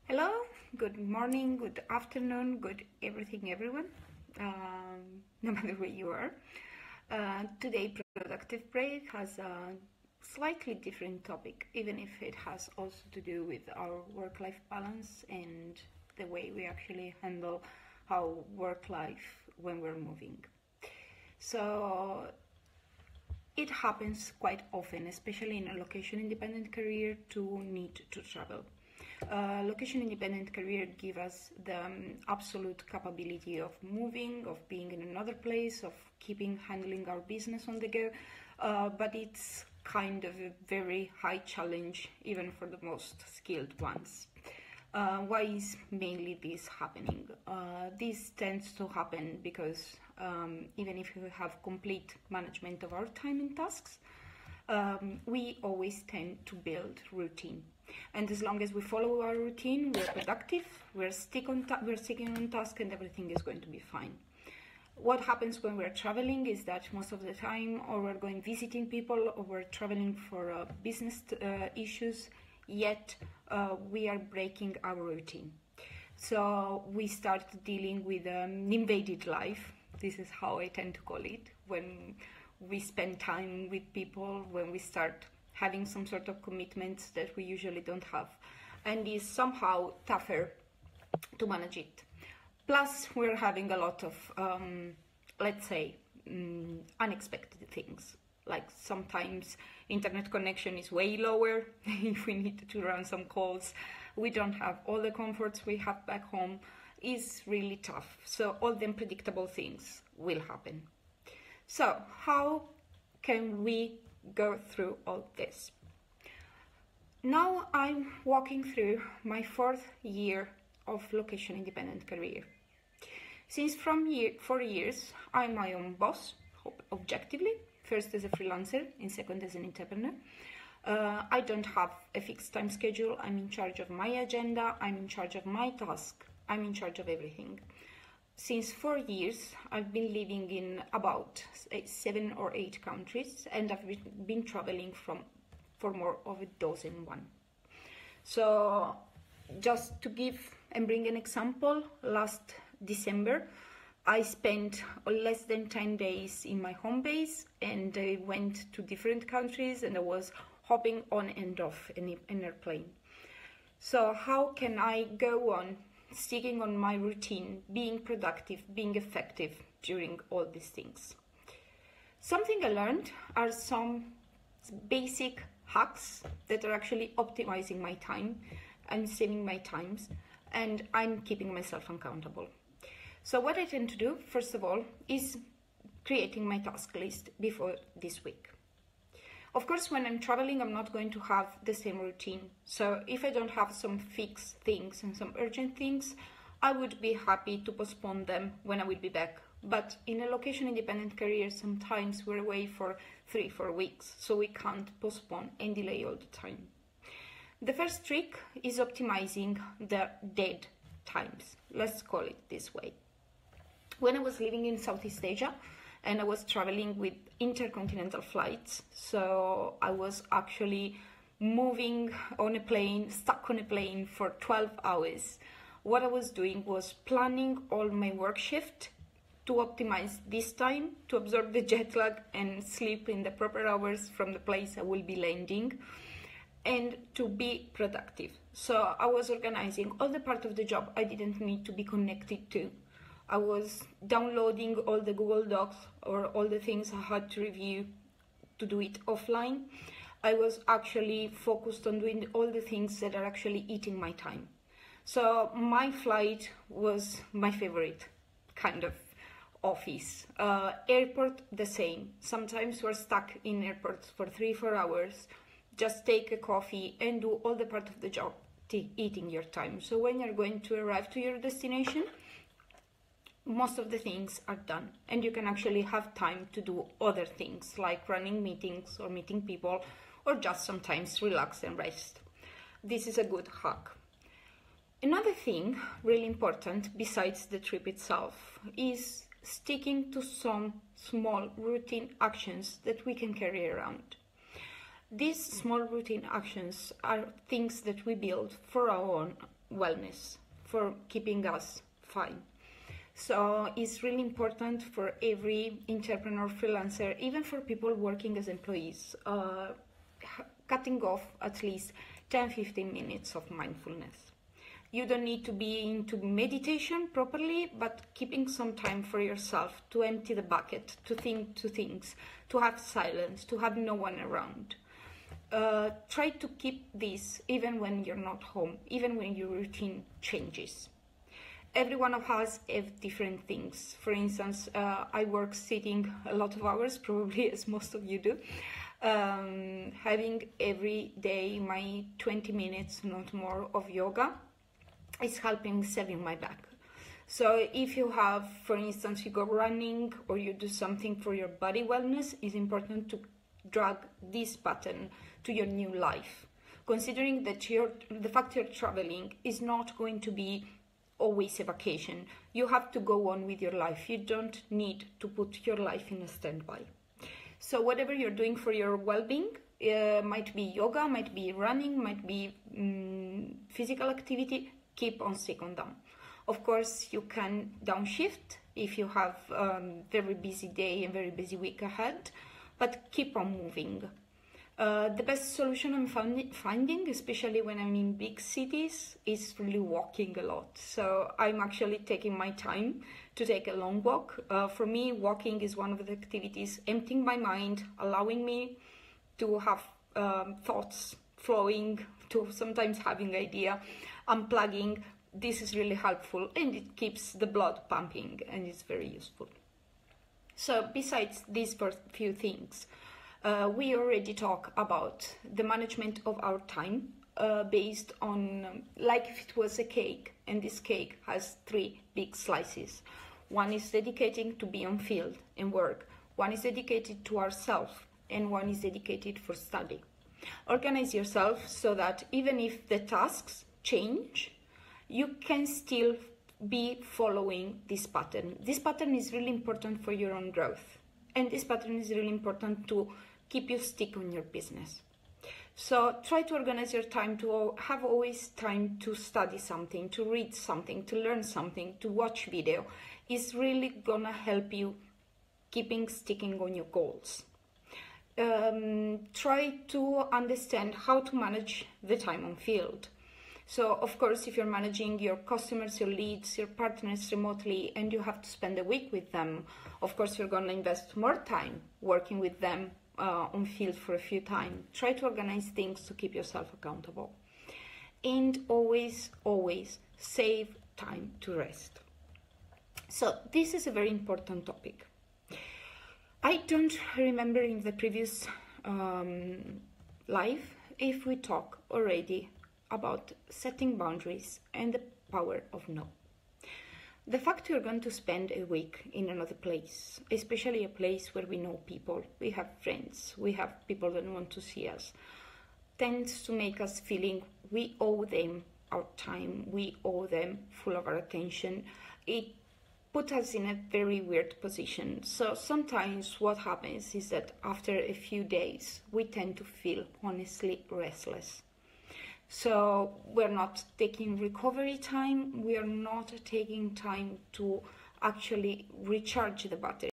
Hello, good morning, good afternoon, good everything, everyone, no matter where you are. Today, Productive Break has a slightly different topic, even if it has also to do with our work-life balance and the way we actually handle our work-life when we're moving. So, it happens quite often, especially in a location-independent career, to need to travel. Location-independent career give us the absolute capability of moving, of being in another place, of handling our business on the go, but it's kind of a very high challenge even for the most skilled ones. Why is mainly this happening? This tends to happen because even if we have complete management of our time and tasks, we always tend to build routine. And as long as we follow our routine, we're productive, we're sticking on task, and everything is going to be fine. What happens when we're traveling is that most of the time, or we're going visiting people, or we're traveling for business issues, yet we are breaking our routine. So we start dealing with an invaded life. This is how I tend to call it, when we spend time with people, when we start having some sort of commitments that we usually don't have, and is somehow tougher to manage it. Plus, we're having a lot of, let's say, unexpected things. Like sometimes internet connection is way lower if we need to run some calls. We don't have all the comforts we have back home. It's really tough. So all the unpredictable things will happen. So how can we go through all this? Now I'm walking through my 4th year of location-independent career. Since 4 years, I'm my own boss, objectively, first as a freelancer and second as an entrepreneur. I don't have a fixed time schedule. I'm in charge of my agenda, I'm in charge of my task, I'm in charge of everything. Since 4 years, I've been living in about 7 or 8 countries, and I've been traveling for more of a dozen. So just to give and bring an example, last December, I spent less than 10 days in my home base, and I went to different countries, and I was hopping on and off an airplane. So how can I go on sticking on my routine, being productive, being effective during all these things? Something I learned are some basic hacks that are actually optimizing my time. I'm saving my times, and I'm keeping myself accountable. So what I tend to do, first of all, is creating my task list before this week. Of course, when I'm traveling, I'm not going to have the same routine. So if I don't have some fixed things and some urgent things, I would be happy to postpone them when I will be back. But in a location-independent career, sometimes we're away for 3-4 weeks, so we can't postpone and delay all the time. The first trick is optimizing the dead times. Let's call it this way. When I was living in Southeast Asia, and I was traveling with intercontinental flights, so I was actually moving on a plane, stuck on a plane for 12 hours. What I was doing was planning all my work shift to optimize this time, to absorb the jet lag and sleep in the proper hours from the place I will be landing, and to be productive. So I was organizing all the part of the job I didn't need to be connected to. I was downloading all the Google Docs or all the things I had to review to do it offline. I was actually focused on doing all the things that are actually eating my time. So my flight was my favorite kind of office. Airport, the same. Sometimes we're stuck in airports for 3-4 hours. Just take a coffee and do all the part of the job eating your time. So when you're going to arrive to your destination, most of the things are done, and you can actually have time to do other things like running meetings or meeting people, or just sometimes relax and rest. This is a good hack. Another thing really important besides the trip itself is sticking to some small routine actions that we can carry around. These small routine actions are things that we build for our own wellness, for keeping us fine. So it's really important for every entrepreneur, freelancer, even for people working as employees, cutting off at least 10-15 minutes of mindfulness. You don't need to be into meditation properly, but keeping some time for yourself to empty the bucket, to think to things, to have silence, to have no one around. Try to keep this even when you're not home, even when your routine changes. Every one of us have different things. For instance, I work sitting a lot of hours, probably as most of you do. Having every day my 20 minutes, not more, of yoga is helping saving my back. So if you have, for instance, you go running or you do something for your body wellness, it's important to drag this pattern to your new life. Considering that the fact you're traveling is not going to be always a vacation. You have to go on with your life. You don't need to put your life in a standby. So whatever you're doing for your well-being, might be yoga, might be running, might be physical activity, keep on sticking them. Of course, you can downshift if you have very busy day and very busy week ahead, but keep on moving. The best solution I'm finding, especially when I'm in big cities, is really walking a lot. So I'm actually taking my time to take a long walk. For me, walking is one of the activities emptying my mind, allowing me to have thoughts flowing, to sometimes having idea, unplugging. This is really helpful and it keeps the blood pumping and it's very useful. So besides these first few things, we already talked about the management of our time based on, like if it was a cake, and this cake has 3 big slices. One is dedicating to be on field and work, one is dedicated to ourselves, and one is dedicated for study. Organize yourself so that even if the tasks change, you can still be following this pattern. This pattern is really important for your own growth, and this pattern is really important to keep you stick on your business. So try to organize your time to have always time to study something, to read something, to learn something, to watch video. It's really gonna help you sticking on your goals. Try to understand how to manage the time on field. So of course, if you're managing your customers, your leads, your partners remotely, and you have to spend a week with them, of course, you're gonna invest more time working with them on field for a few times. Try to organize things to keep yourself accountable. And always, always save time to rest. So this is a very important topic. I don't remember in the previous live if we talk already about setting boundaries and the power of no. The fact you're going to spend a week in another place, especially a place where we know people, we have friends, we have people that want to see us, tends to make us feeling we owe them our time, we owe them full of our attention. It puts us in a very weird position. So sometimes what happens is that after a few days, we tend to feel honestly restless. So we're not taking recovery time, we are not taking time to actually recharge the battery.